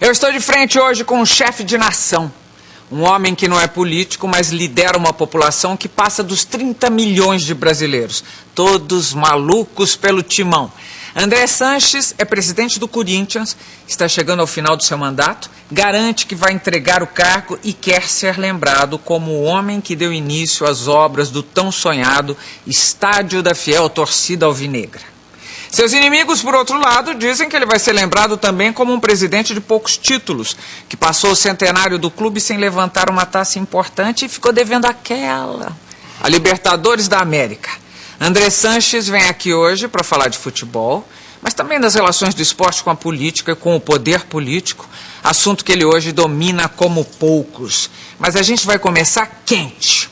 Eu estou de frente hoje com um chefe de nação. Um homem que não é político, mas lidera uma população que passa dos 30 milhões de brasileiros. Todos malucos pelo timão. André Sanches é presidente do Corinthians, está chegando ao final do seu mandato, garante que vai entregar o cargo e quer ser lembrado como o homem que deu início às obras do tão sonhado Estádio da Fiel Torcida Alvinegra. Seus inimigos, por outro lado, dizem que ele vai ser lembrado também como um presidente de poucos títulos, que passou o centenário do clube sem levantar uma taça importante e ficou devendo aquela, a Libertadores da América. André Sanches vem aqui hoje para falar de futebol, mas também das relações do esporte com a política e com o poder político, assunto que ele hoje domina como poucos. Mas a gente vai começar quente.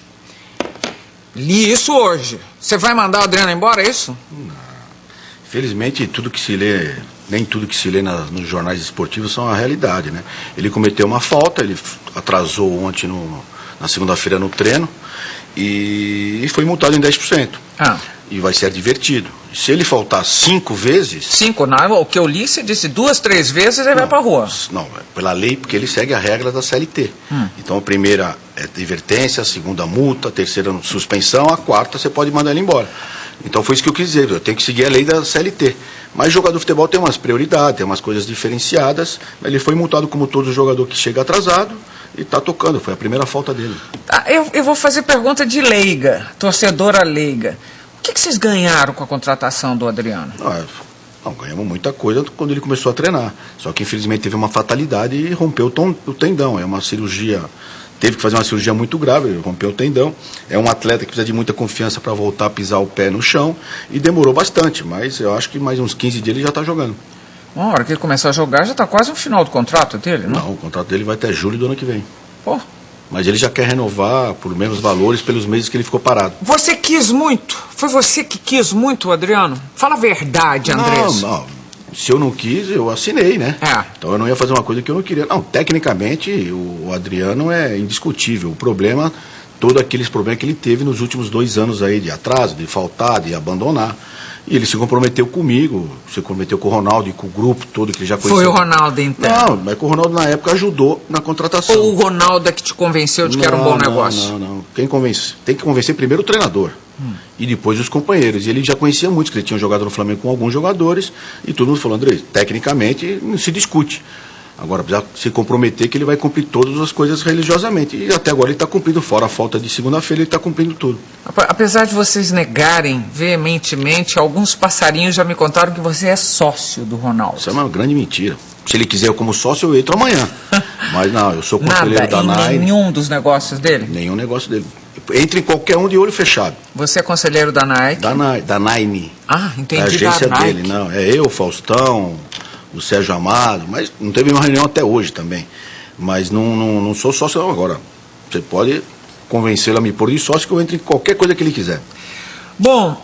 Li isso hoje. Você vai mandar o Adriano embora, é isso? Felizmente, tudo que se lê, nem tudo que se lê nos jornais esportivos são a realidade, né? Ele cometeu uma falta, ele atrasou ontem na segunda-feira no treino e foi multado em 10%. E vai ser advertido. Se ele faltar 5 vezes... 5? Não, o que eu li, você disse 2, 3 vezes ele vai pra rua. Não, pela lei, porque ele segue a regra da CLT. Então a primeira é advertência, a segunda multa, a terceira suspensão, a quarta você pode mandar ele embora. Então foi isso que eu quis dizer, eu tenho que seguir a lei da CLT. Mas jogador de futebol tem umas prioridades, tem umas coisas diferenciadas. Ele foi multado como todo jogador que chega atrasado e está tocando, foi a primeira falta dele. Eu vou fazer pergunta de leiga, torcedora leiga. O que vocês ganharam com a contratação do Adriano? Não, ganhamos muita coisa quando ele começou a treinar. Só que infelizmente teve uma fatalidade e rompeu o tendão. É uma cirurgia... Teve que fazer uma cirurgia muito grave, rompeu o tendão. É um atleta que precisa de muita confiança para voltar a pisar o pé no chão. E demorou bastante, mas eu acho que mais uns 15 dias ele já está jogando. Bom, a hora que ele começar a jogar, já está quase no final do contrato dele, não? Não, o contrato dele vai até julho do ano que vem. Pô. Mas ele já quer renovar por menos valores pelos meses que ele ficou parado. Você quis muito? Foi você que quis muito, Adriano? Fala a verdade, André. Não. Se eu não quis, eu assinei, né? Então eu não ia fazer uma coisa que eu não queria. Não, tecnicamente o Adriano é indiscutível. O problema, todos aqueles problemas que ele teve nos últimos 2 anos aí, de atraso, de faltar, de abandonar. E ele se comprometeu comigo, se comprometeu com o Ronaldo e com o grupo todo que ele já conhecia. Foi o Ronaldo, então? Não, mas o Ronaldo na época ajudou na contratação. Ou o Ronaldo é que te convenceu de que era um bom negócio? Não. Quem convence? Tem que convencer primeiro o treinador. E depois os companheiros. E ele já conhecia muitos, que ele tinha jogado no Flamengo com alguns jogadores. E todo mundo falou, André, tecnicamente não se discute. Agora precisa se comprometer que ele vai cumprir todas as coisas religiosamente. E até agora ele está cumprindo, fora a falta de segunda-feira, ele está cumprindo tudo. Apesar de vocês negarem veementemente, alguns passarinhos já me contaram que você é sócio do Ronaldo. Isso é uma grande mentira. Se ele quiser eu como sócio, eu entro amanhã. Mas não, eu sou conselheiro da Nine. Nenhum dos negócios dele? Nenhum negócio dele. Entre em qualquer um de olho fechado. Você é conselheiro da Nike? Da Nine. Entendi. A agência dele, não. É eu, Faustão, o Sérgio Amado, mas não teve uma reunião até hoje também. Mas não sou sócio não agora. Você pode convencê-lo a me pôr de sócio que eu entre em qualquer coisa que ele quiser. Bom,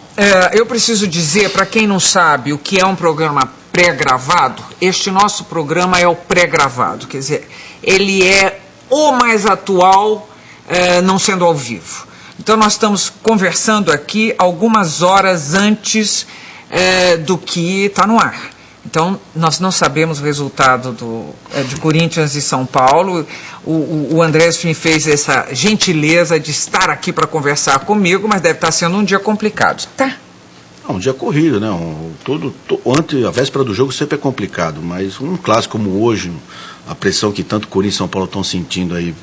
eu preciso dizer, para quem não sabe o que é um programa pré-gravado, este nosso programa é o pré-gravado. Quer dizer, ele é o mais atual, não sendo ao vivo. Então nós estamos conversando aqui algumas horas antes do que está no ar. Então, nós não sabemos o resultado de Corinthians e São Paulo. O André fez essa gentileza de estar aqui para conversar comigo, mas deve estar sendo um dia complicado, tá? Um dia corrido, né? A véspera do jogo sempre é complicado, mas um clássico como hoje, a pressão que tanto Corinthians e São Paulo estão sentindo aí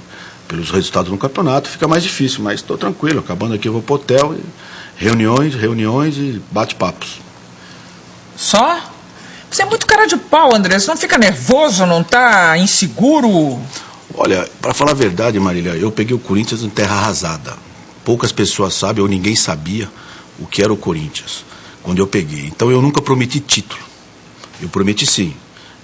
pelos resultados no campeonato, fica mais difícil, mas estou tranquilo. Acabando aqui eu vou pro hotel, reuniões e bate-papos. Só? Você é muito cara de pau, André. Você não fica nervoso, não tá inseguro? Olha, para falar a verdade, Marília, eu peguei o Corinthians em terra arrasada. Poucas pessoas sabem, ou ninguém sabia o que era o Corinthians quando eu peguei. Então eu nunca prometi título. Eu prometi sim,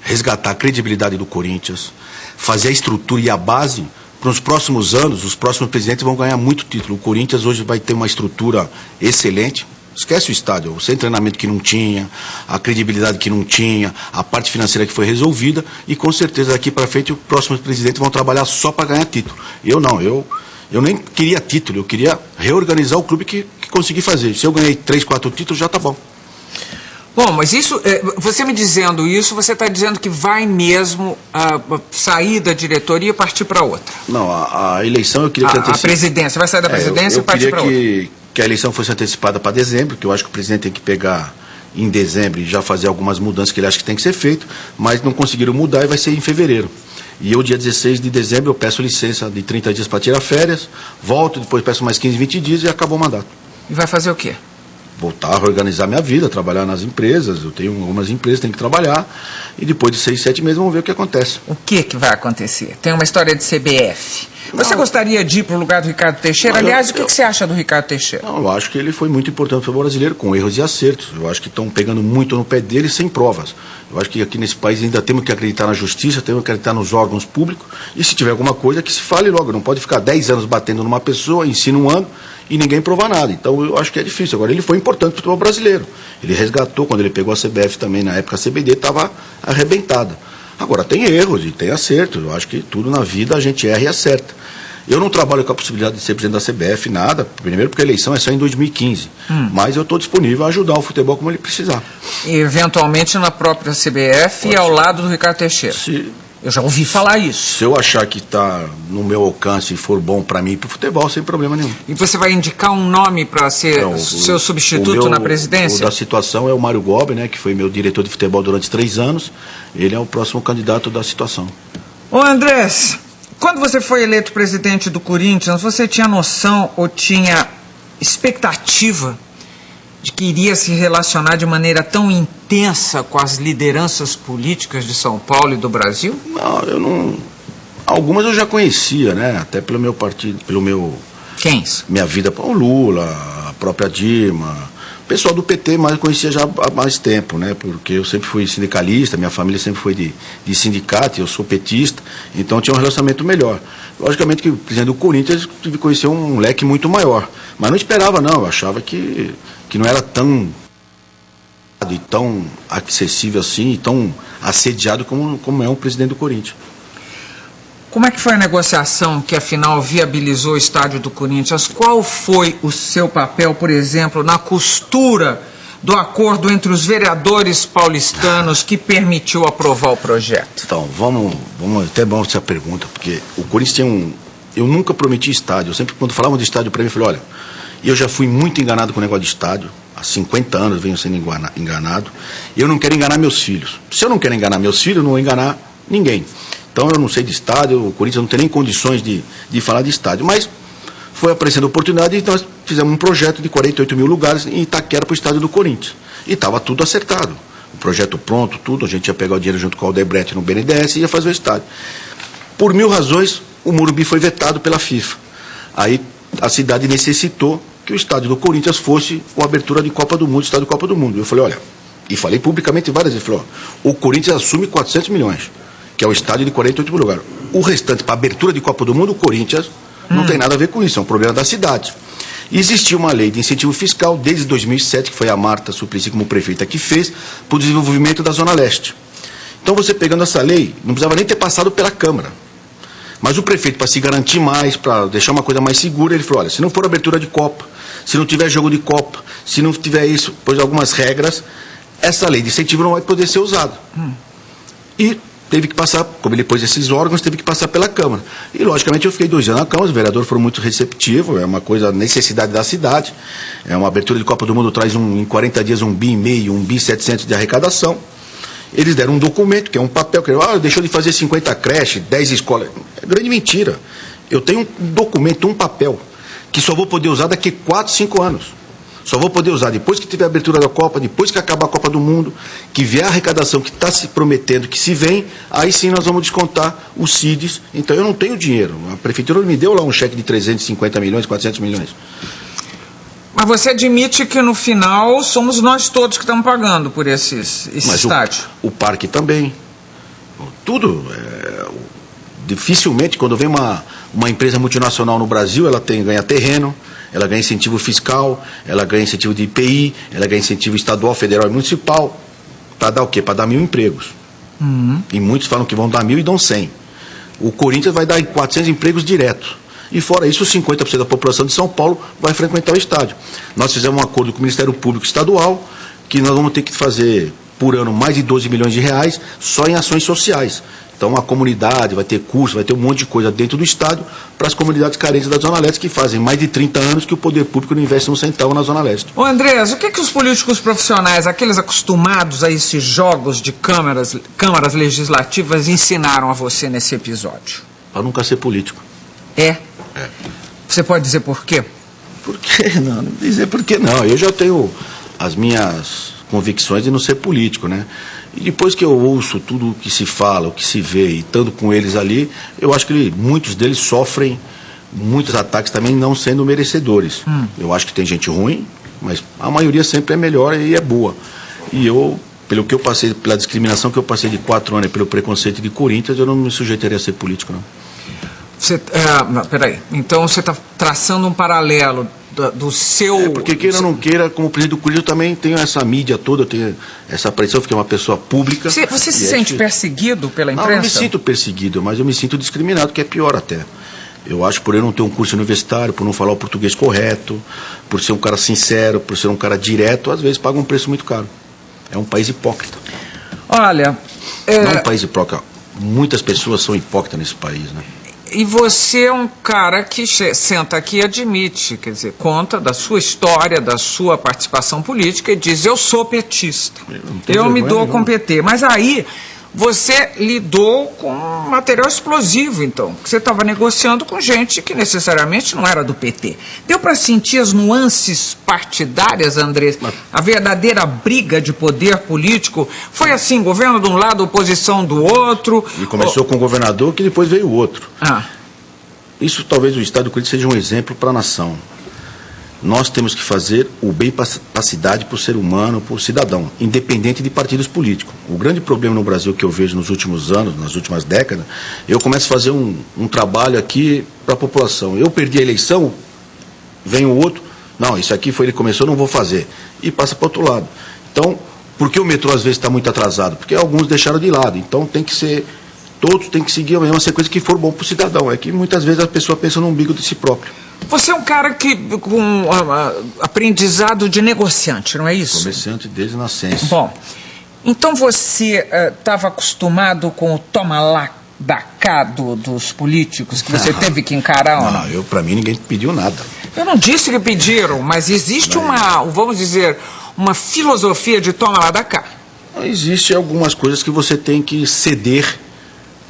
resgatar a credibilidade do Corinthians, fazer a estrutura e a base para os próximos anos. Os próximos presidentes vão ganhar muito título. O Corinthians hoje vai ter uma estrutura excelente. Esquece o estádio, o centro de treinamento que não tinha, a credibilidade que não tinha, a parte financeira que foi resolvida, e com certeza daqui para frente os próximos presidentes vão trabalhar só para ganhar título. Eu nem queria título, eu queria reorganizar o clube que consegui fazer. Se eu ganhei 3, 4 títulos, já tá bom. Bom, mas isso, você me dizendo isso, você está dizendo que vai mesmo sair da diretoria e partir para outra? Não, a eleição eu queria que A presidência, vai sair da presidência e partir para outra? Eu queria que a eleição fosse antecipada para dezembro, que eu acho que o presidente tem que pegar em dezembro e já fazer algumas mudanças que ele acha que tem que ser feito, mas não conseguiram mudar e vai ser em fevereiro. E eu, dia 16 de dezembro, eu peço licença de 30 dias para tirar férias, volto, depois peço mais 15, 20 dias e acabou o mandato. E vai fazer o quê? Voltar a reorganizar minha vida, trabalhar nas empresas, eu tenho algumas empresas, tenho que trabalhar, e depois de 6, 7 meses vamos ver o que acontece. O que vai acontecer? Tem uma história de CBF. Você gostaria de ir para o lugar do Ricardo Teixeira? Aliás, o que você acha do Ricardo Teixeira? Não, eu acho que ele foi muito importante para o futebol brasileiro, com erros e acertos. Eu acho que estão pegando muito no pé dele sem provas. Eu acho que aqui nesse país ainda temos que acreditar na justiça, temos que acreditar nos órgãos públicos, e se tiver alguma coisa, que se fale logo. Não pode ficar 10 anos batendo numa pessoa, ensina um ano, e ninguém provar nada. Então eu acho que é difícil. Agora, ele foi importante para o futebol brasileiro. Ele resgatou, quando ele pegou a CBF também, na época a CBD estava arrebentada. Agora, tem erros e tem acertos. Eu acho que tudo na vida a gente erra e acerta. Eu não trabalho com a possibilidade de ser presidente da CBF, nada. Primeiro porque a eleição é só em 2015. Mas eu estou disponível a ajudar o futebol como ele precisar. E eventualmente na própria CBF e ao lado do Ricardo Teixeira. Eu já ouvi falar isso. Se eu achar que está no meu alcance e for bom para mim e para o futebol, sem problema nenhum. E você vai indicar um nome para ser seu substituto na presidência? O da situação é o Mário Gobi, né, que foi meu diretor de futebol durante 3 anos. Ele é o próximo candidato da situação. Ô Andrés, quando você foi eleito presidente do Corinthians, você tinha noção ou tinha expectativa de que iria se relacionar de maneira tão intensa com as lideranças políticas de São Paulo e do Brasil? Não, eu não... Algumas eu já conhecia, né? Até pelo meu partido, pelo meu... Quem? Minha vida, o Lula, a própria Dilma, o pessoal do PT, mas eu conhecia já há mais tempo, né? Porque eu sempre fui sindicalista, minha família sempre foi de sindicato, eu sou petista, então tinha um relacionamento melhor. Logicamente que o presidente do Corinthians tive que conhecer um leque muito maior, mas não esperava não, eu achava que não era tão acessível assim, e tão assediado como é um presidente do Corinthians. Como é que foi a negociação que afinal viabilizou o estádio do Corinthians? Qual foi o seu papel, por exemplo, na costura do acordo entre os vereadores paulistanos que permitiu aprovar o projeto? Então, vamos até bom essa pergunta, porque o Corinthians tem eu nunca prometi estádio, eu sempre quando falavam de estádio para mim, eu falei, olha, eu já fui muito enganado com o negócio de estádio, há 50 anos eu venho sendo enganado, e eu não quero enganar meus filhos. Se eu não quero enganar meus filhos, eu não vou enganar ninguém. Então eu não sei de estádio, o Corinthians não tem nem condições de falar de estádio, mas foi aparecendo a oportunidade e nós fizemos um projeto de 48 mil lugares em Itaquera para o estádio do Corinthians. E estava tudo acertado. O projeto pronto, tudo, a gente ia pegar o dinheiro junto com o Aldebrecht no BNDES e ia fazer o estádio. Por 1000 razões, o Morumbi foi vetado pela FIFA. Aí a cidade necessitou que o estádio do Corinthians fosse a abertura de Copa do Mundo, estádio de Copa do Mundo. Eu falei, olha, e falei publicamente várias vezes, falei, ó, o Corinthians assume 400 milhões, que é o estádio de 48 mil lugares. O restante, para abertura de Copa do Mundo, o Corinthians não tem nada a ver com isso, é um problema da cidade. E existia uma lei de incentivo fiscal desde 2007, que foi a Marta Suplicy como prefeita que fez, para o desenvolvimento da Zona Leste. Então você pegando essa lei, não precisava nem ter passado pela Câmara. Mas o prefeito, para se garantir mais, para deixar uma coisa mais segura, ele falou, olha, se não for abertura de Copa, se não tiver jogo de Copa, se não tiver isso, pois algumas regras, essa lei de incentivo não vai poder ser usada. E teve que passar, como ele pôs esses órgãos, teve que passar pela Câmara. E, logicamente, eu fiquei 2 anos na Câmara, os vereadores foram muito receptivos, é uma coisa, necessidade da cidade, é uma abertura de Copa do Mundo, traz em 40 dias 1,5 bi, 1,7 bi de arrecadação. Eles deram um documento, que é um papel, que deixou de fazer 50 creches, 10 escolas. É grande mentira. Eu tenho um documento, um papel, que só vou poder usar daqui a 4, 5 anos. Só vou poder usar depois que tiver a abertura da Copa, depois que acabar a Copa do Mundo, que vier a arrecadação que está se prometendo, que se vem, aí sim nós vamos descontar os CIDs. Então eu não tenho dinheiro. A prefeitura me deu lá um cheque de 350 milhões, 400 milhões. Mas você admite que no final somos nós todos que estamos pagando por esse estádio. O parque também. Tudo. Dificilmente, quando vem uma empresa multinacional no Brasil, ela ganha terreno, ela ganha incentivo fiscal, ela ganha incentivo de IPI, ela ganha incentivo estadual, federal e municipal. Para dar o quê? Para dar 1000 empregos. E muitos falam que vão dar 1000 e dão 100. O Corinthians vai dar 400 empregos direto. E fora isso, 50% da população de São Paulo vai frequentar o estádio. Nós fizemos um acordo com o Ministério Público Estadual, que nós vamos ter que fazer por ano mais de 12 milhões de reais só em ações sociais. Então a comunidade vai ter curso, vai ter um monte de coisa dentro do estádio para as comunidades carentes da Zona Leste, que fazem mais de 30 anos que o poder público não investe um centavo na Zona Leste. Ô Andrés, o que os políticos profissionais, aqueles acostumados a esses jogos de câmaras legislativas, ensinaram a você nesse episódio? Para nunca ser político. É? Você pode dizer por quê? Por que não? Não dizer por que não. Eu já tenho as minhas convicções de não ser político, né? E depois que eu ouço tudo o que se fala, o que se vê, e estando com eles ali, eu acho que muitos deles sofrem muitos ataques também não sendo merecedores. Eu acho que tem gente ruim, mas a maioria sempre é melhor e é boa. E eu, pelo que eu passei, pela discriminação que eu passei de 4 anos e pelo preconceito de Corinthians, eu não me sujeitaria a ser político, não. Peraí, então você está traçando um paralelo do seu... Porque queira ou não queira, como presidente do Corinthians, eu também tenho essa mídia toda, eu tenho essa aparição, porque é uma pessoa pública. Você se sente perseguido pela imprensa? Não, eu me sinto perseguido, mas eu me sinto discriminado, que é pior até. Eu acho, por eu não ter um curso universitário, por não falar o português correto, por ser um cara sincero, por ser um cara direto, às vezes paga um preço muito caro. É um país hipócrita. Olha... Não um país hipócrita, muitas pessoas são hipócritas nesse país, né? E você é um cara que senta aqui e admite, quer dizer, conta da sua história, da sua participação política e diz, eu sou petista, eu me dou com PT. Mas aí você lidou com material explosivo, então, que você estava negociando com gente que necessariamente não era do PT. Deu para sentir as nuances partidárias, Andrés? A verdadeira briga de poder político? Foi assim, governo de um lado, oposição do outro? E começou com o governador, que depois veio o outro. Isso talvez o Estado do Corinthians seja um exemplo para a nação. Nós temos que fazer o bem para a cidade, para o ser humano, para o cidadão, independente de partidos políticos. O grande problema no Brasil que eu vejo nos últimos anos, nas últimas décadas, eu começo a fazer um trabalho aqui para a população. Eu perdi a eleição, vem o outro, não, isso aqui foi ele começou, não vou fazer. E passa para o outro lado. Então, por que o metrô às vezes está muito atrasado? Porque alguns deixaram de lado. Então tem que ser, todos têm que seguir a mesma sequência que for bom para o cidadão. É que muitas vezes a pessoa pensa no umbigo de si próprio. Você é um cara com aprendizado de negociante, não é isso? Comerciante desde nascença. Bom, então você estava acostumado com o toma lá da cá dos políticos, que você teve que encarar ou não? Não, para mim ninguém pediu nada. Eu não disse que pediram, mas existe vamos dizer, uma filosofia de toma lá da cá. Existem algumas coisas que você tem que ceder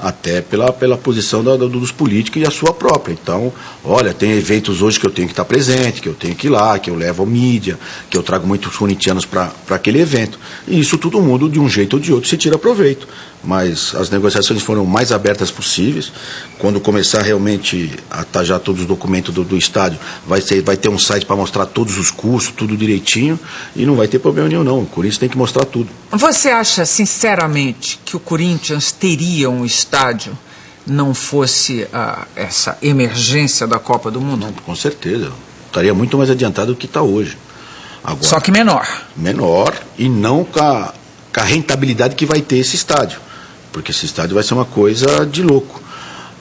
até pela posição dos políticos e a sua própria. Então, olha, tem eventos hoje que eu tenho que estar presente, que eu tenho que ir lá, que eu levo a mídia, que eu trago muitos corintianos para aquele evento. E isso todo mundo, de um jeito ou de outro, se tira proveito. Mas as negociações foram mais abertas possíveis. Quando começar realmente a tajar todos os documentos do estádio, vai ter um site para mostrar todos os cursos, tudo direitinho, e não vai ter problema nenhum, não. O Corinthians tem que mostrar tudo. Você acha, sinceramente, que o Corinthians teria um estádio não fosse essa emergência da Copa do Mundo? Não, com certeza. Estaria muito mais adiantado do que está hoje. Agora, só que menor. Menor, e não com a rentabilidade que vai ter esse estádio. Porque esse estádio vai ser uma coisa de louco.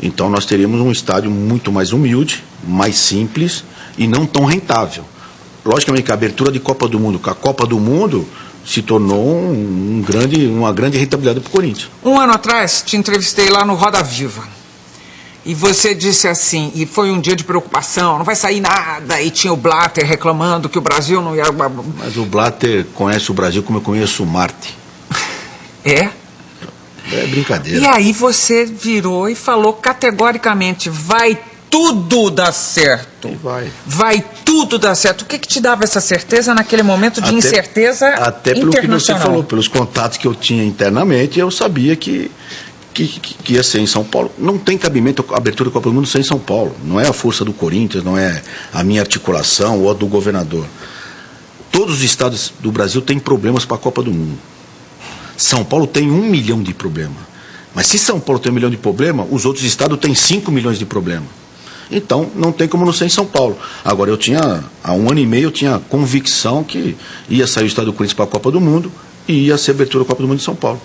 Então nós teríamos um estádio muito mais humilde, mais simples e não tão rentável. Logicamente que a abertura de Copa do Mundo com a Copa do Mundo se tornou uma grande rentabilidade para o Corinthians. Um ano atrás te entrevistei lá no Roda Viva. E você disse assim, e foi um dia de preocupação, não vai sair nada, e tinha o Blatter reclamando que o Brasil não ia... Mas o Blatter conhece o Brasil como eu conheço o Marte. É? É brincadeira. E aí você virou e falou categoricamente, vai tudo dar certo. E vai. Vai tudo dar certo. O que te dava essa certeza naquele momento de incerteza até pelo que você falou, pelos contatos que eu tinha internamente, eu sabia que ia ser em São Paulo. Não tem cabimento a abertura da Copa do Mundo ser em São Paulo. Não é a força do Corinthians, não é a minha articulação ou a do governador. Todos os estados do Brasil têm problemas para a Copa do Mundo. São Paulo tem 1 milhão de problemas. Mas se São Paulo tem 1 milhão de problemas, os outros estados têm 5 milhões de problemas. Então, não tem como não ser em São Paulo. Agora, há 1 ano e meio, eu tinha convicção que ia sair o estado do Corinthians para a Copa do Mundo e ia ser a abertura da Copa do Mundo em São Paulo.